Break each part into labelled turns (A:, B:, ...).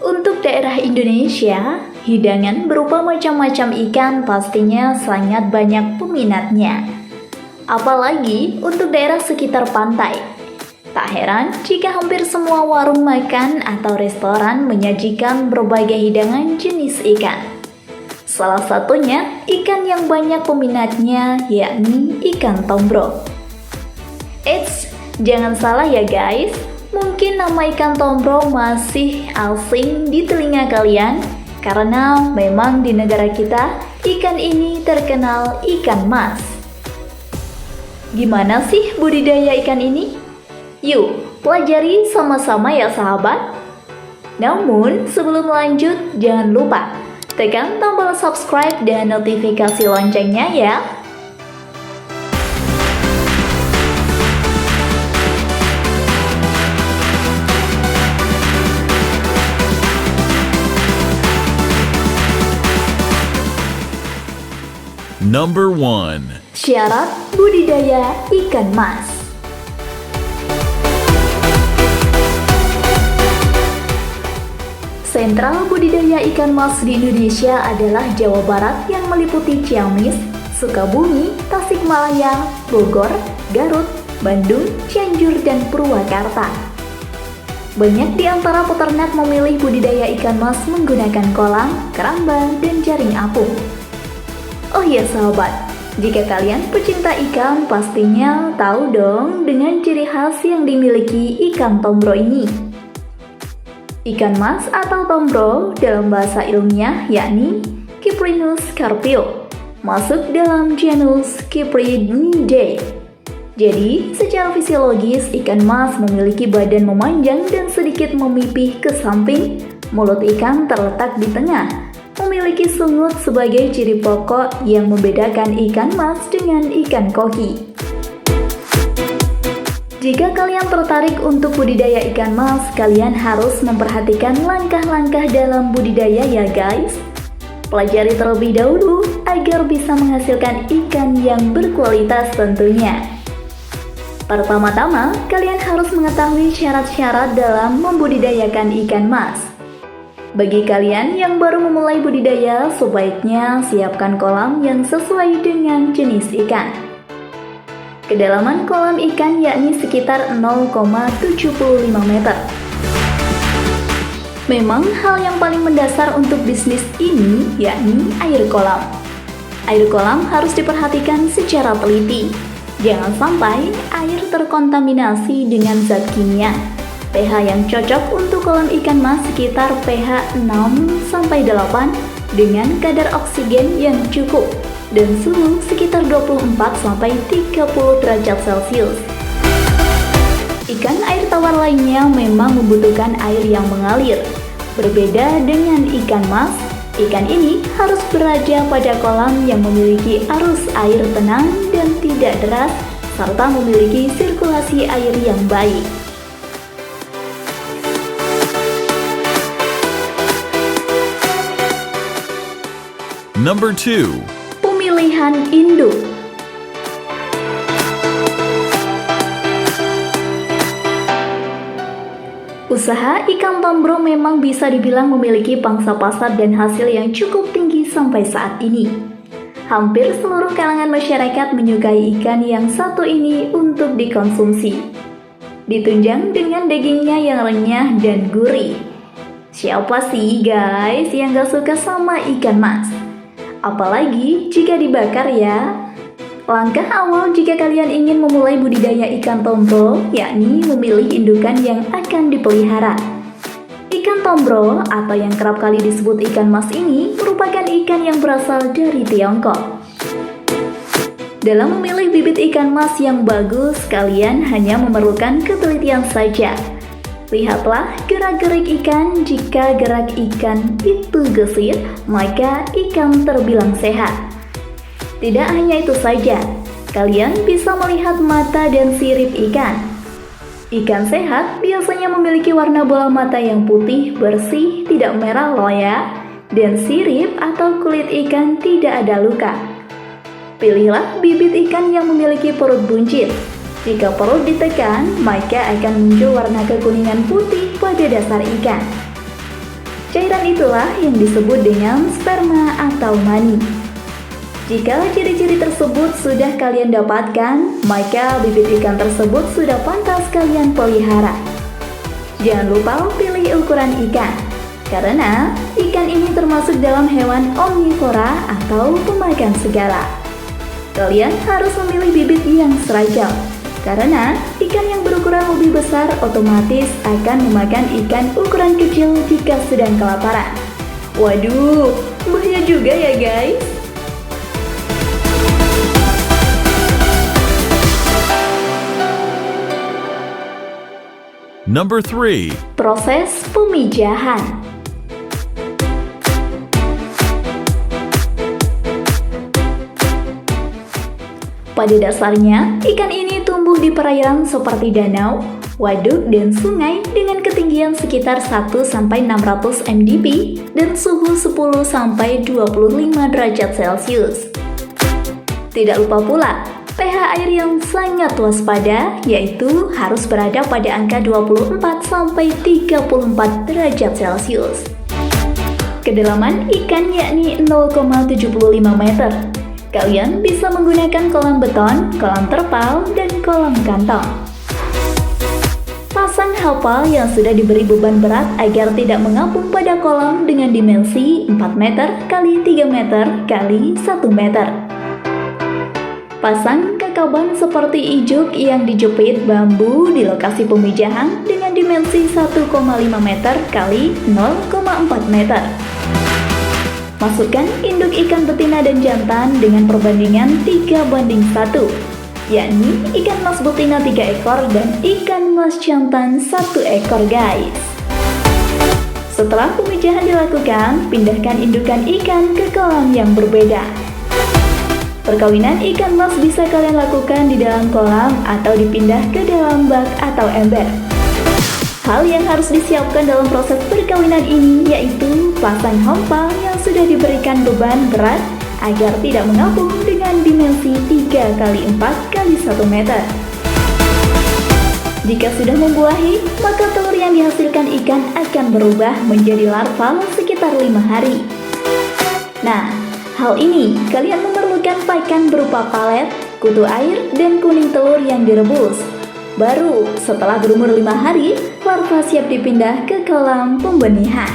A: Untuk daerah Indonesia, hidangan berupa macam-macam ikan pastinya sangat banyak peminatnya. Apalagi untuk daerah sekitar pantai. Tak heran jika hampir semua warung makan atau restoran menyajikan berbagai hidangan jenis ikan. Salah satunya ikan yang banyak peminatnya yakni ikan tombro. Eits, jangan salah ya guys. Mungkin nama ikan tombro masih asing di telinga kalian karena memang di negara kita ikan ini terkenal ikan mas. Gimana sih budidaya ikan ini? Yuk, pelajari sama-sama ya sahabat. Namun sebelum lanjut jangan lupa tekan tombol subscribe dan notifikasi loncengnya ya.
B: Number 1.
A: Syarat budidaya ikan mas. Sentral budidaya ikan mas di Indonesia adalah Jawa Barat yang meliputi Ciamis, Sukabumi, Tasikmalaya, Bogor, Garut, Bandung, Cianjur, dan Purwakarta. Banyak di antara peternak memilih budidaya ikan mas menggunakan kolam, keramba, dan jaring apung. Oh iya sahabat, jika kalian pecinta ikan pastinya tahu dong dengan ciri khas yang dimiliki ikan tombro ini. Ikan mas atau tombro dalam bahasa ilmiah yakni Cyprinus carpio, masuk dalam genus Cyprinidae. Jadi, secara fisiologis ikan mas memiliki badan memanjang dan sedikit memipih ke samping, mulut ikan terletak di tengah. Memiliki sungut sebagai ciri pokok yang membedakan ikan mas dengan ikan koki. Jika kalian tertarik untuk budidaya ikan mas, kalian harus memperhatikan langkah-langkah dalam budidaya ya guys. Pelajari terlebih dahulu agar bisa menghasilkan ikan yang berkualitas tentunya. Pertama-tama, kalian harus mengetahui syarat-syarat dalam membudidayakan ikan mas. Bagi kalian yang baru memulai budidaya, sebaiknya siapkan kolam yang sesuai dengan jenis ikan. Kedalaman kolam ikan yakni sekitar 0,75 meter. Memang hal yang paling mendasar untuk bisnis ini yakni air kolam. Air kolam harus diperhatikan secara teliti. Jangan sampai air terkontaminasi dengan zat kimia. pH yang cocok untuk kolam ikan mas sekitar pH 6-8 dengan kadar oksigen yang cukup dan suhu sekitar 24-30 derajat Celcius. Ikan air tawar lainnya memang membutuhkan air yang mengalir. Berbeda dengan ikan mas, ikan ini harus berada pada kolam yang memiliki arus air tenang dan tidak deras serta memiliki sirkulasi air yang baik.
B: Number 2.
A: Pemilihan induk. Usaha ikan tombro memang bisa dibilang memiliki pangsa pasar dan hasil yang cukup tinggi sampai saat ini. Hampir seluruh kalangan masyarakat menyukai ikan yang satu ini untuk dikonsumsi. Ditunjang dengan dagingnya yang renyah dan gurih. Siapa sih guys yang gak suka sama ikan mas? Apalagi jika dibakar ya. Langkah awal jika kalian ingin memulai budidaya ikan tombro yakni memilih indukan yang akan dipelihara. Ikan tombro atau yang kerap kali disebut ikan mas ini merupakan ikan yang berasal dari Tiongkok. Dalam memilih bibit ikan mas yang bagus, kalian hanya memerlukan ketelitian saja. Lihatlah gerak-gerik ikan, jika gerak ikan itu gesit, maka ikan terbilang sehat. Tidak hanya itu saja, kalian bisa melihat mata dan sirip ikan. Ikan sehat biasanya memiliki warna bola mata yang putih, bersih, tidak merah loh ya. Dan sirip atau kulit ikan tidak ada luka. Pilihlah bibit ikan yang memiliki perut buncit. Jika perut ditekan, maka akan muncul warna kekuningan putih pada dasar ikan. Cairan itulah yang disebut dengan sperma atau mani. Jika ciri-ciri tersebut sudah kalian dapatkan, maka bibit ikan tersebut sudah pantas kalian pelihara. Jangan lupa pilih ukuran ikan, karena ikan ini termasuk dalam hewan omnivora atau pemakan segala. Kalian harus memilih bibit yang seragam, karena ikan yang berukuran lebih besar otomatis akan memakan ikan ukuran kecil jika sedang kelaparan. Waduh, bahaya juga ya guys.
B: Number 3.
A: Proses pemijahan. Pada dasarnya, ikan ini tumbuh di perairan seperti danau, waduk, dan sungai dengan ketinggian sekitar 1-600 mdp dan suhu 10-25 derajat Celcius. Tidak lupa pula, pH air yang sangat waspada, yaitu harus berada pada angka 24-34 derajat Celcius. Kedalaman ikan yakni 0,75 meter. Kalian bisa menggunakan kolam beton, kolam terpal, dan kolam kantong. Pasang hafal yang sudah diberi beban berat agar tidak mengapung pada kolam dengan dimensi 4 meter x 3 meter x 1 meter. Pasang kakaban seperti ijuk yang dijepit bambu di lokasi pemijahan dengan dimensi 1,5 meter x 0,4 meter. Masukkan induk ikan betina dan jantan dengan perbandingan 3:1, yakni ikan mas betina 3 ekor dan ikan mas jantan 1 ekor guys. Setelah pemijahan dilakukan, pindahkan indukan ikan ke kolam yang berbeda. Perkawinan ikan mas bisa kalian lakukan di dalam kolam atau dipindah ke dalam bak atau ember. Hal yang harus disiapkan dalam proses perkawinan ini yaitu pasang hampal yang sudah diberikan beban berat agar tidak mengapung dengan dimensi 3x4x1 meter. Jika sudah membuahi, maka telur yang dihasilkan ikan akan berubah menjadi larva sekitar 5 hari. Nah, hal ini kalian memerlukan pakan berupa palet, kutu air, dan kuning telur yang direbus. Baru setelah berumur 5 hari, larva siap dipindah ke kolam pembenihan.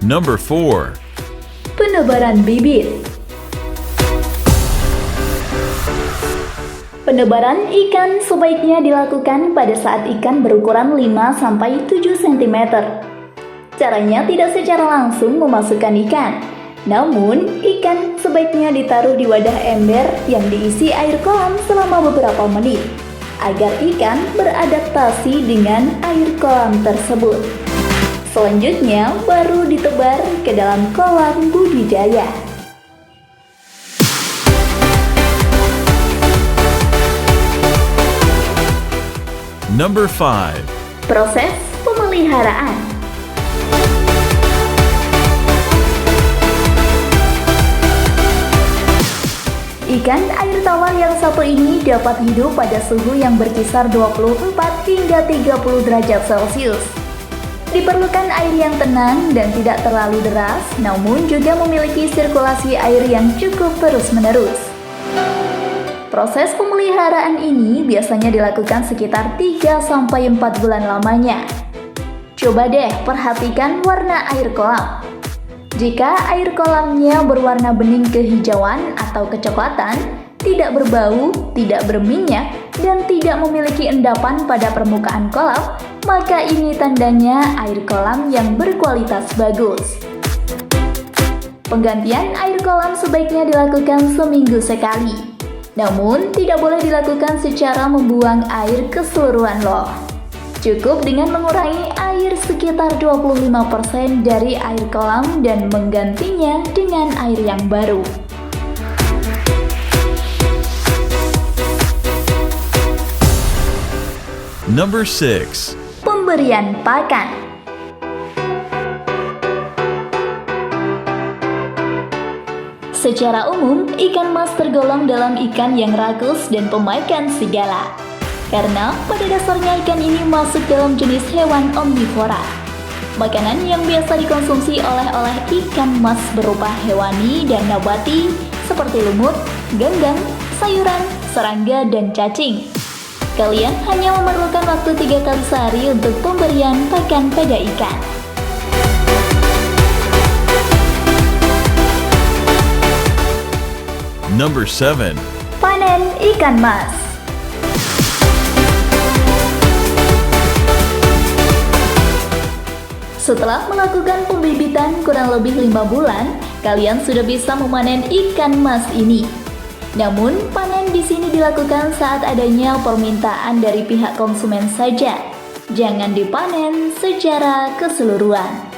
B: Number 4.
A: Penebaran bibit. Penebaran ikan sebaiknya dilakukan pada saat ikan berukuran 5-7 cm. Caranya tidak secara langsung memasukkan ikan. Namun, ikan sebaiknya ditaruh di wadah ember yang diisi air kolam selama beberapa menit, agar ikan beradaptasi dengan air kolam tersebut. Selanjutnya, baru ditebar ke dalam kolam budidaya.
B: Number 5.
A: Proses pemeliharaan. Ikan air tawar yang satu ini dapat hidup pada suhu yang berkisar 24 hingga 30 derajat Celcius. Diperlukan air yang tenang dan tidak terlalu deras, namun juga memiliki sirkulasi air yang cukup terus-menerus. Proses pemeliharaan ini biasanya dilakukan sekitar 3-4 bulan lamanya. Coba deh perhatikan warna air kolam. Jika air kolamnya berwarna bening kehijauan atau kecoklatan, tidak berbau, tidak berminyak, dan tidak memiliki endapan pada permukaan kolam, maka ini tandanya air kolam yang berkualitas bagus. Penggantian air kolam sebaiknya dilakukan seminggu sekali. Namun, tidak boleh dilakukan secara membuang air keseluruhan loh. Cukup dengan mengurangi air sekitar 25% dari air kolam dan menggantinya dengan air yang baru.
B: Number 6.
A: Pemberian pakan. Secara umum, ikan mas tergolong dalam ikan yang rakus dan pemakan segala. karena pada dasarnya ikan ini masuk dalam jenis hewan omnivora. Makanan yang biasa dikonsumsi oleh ikan mas berupa hewani dan nabati seperti lumut, ganggang, sayuran, serangga, dan cacing. Kalian hanya memerlukan waktu 3 kali sehari untuk pemberian pakan pada ikan.
B: Number 7.
A: Panen ikan mas. Setelah melakukan pembibitan kurang lebih 5 bulan, kalian sudah bisa memanen ikan mas ini. Namun, panen di sini dilakukan saat adanya permintaan dari pihak konsumen saja. Jangan dipanen secara keseluruhan.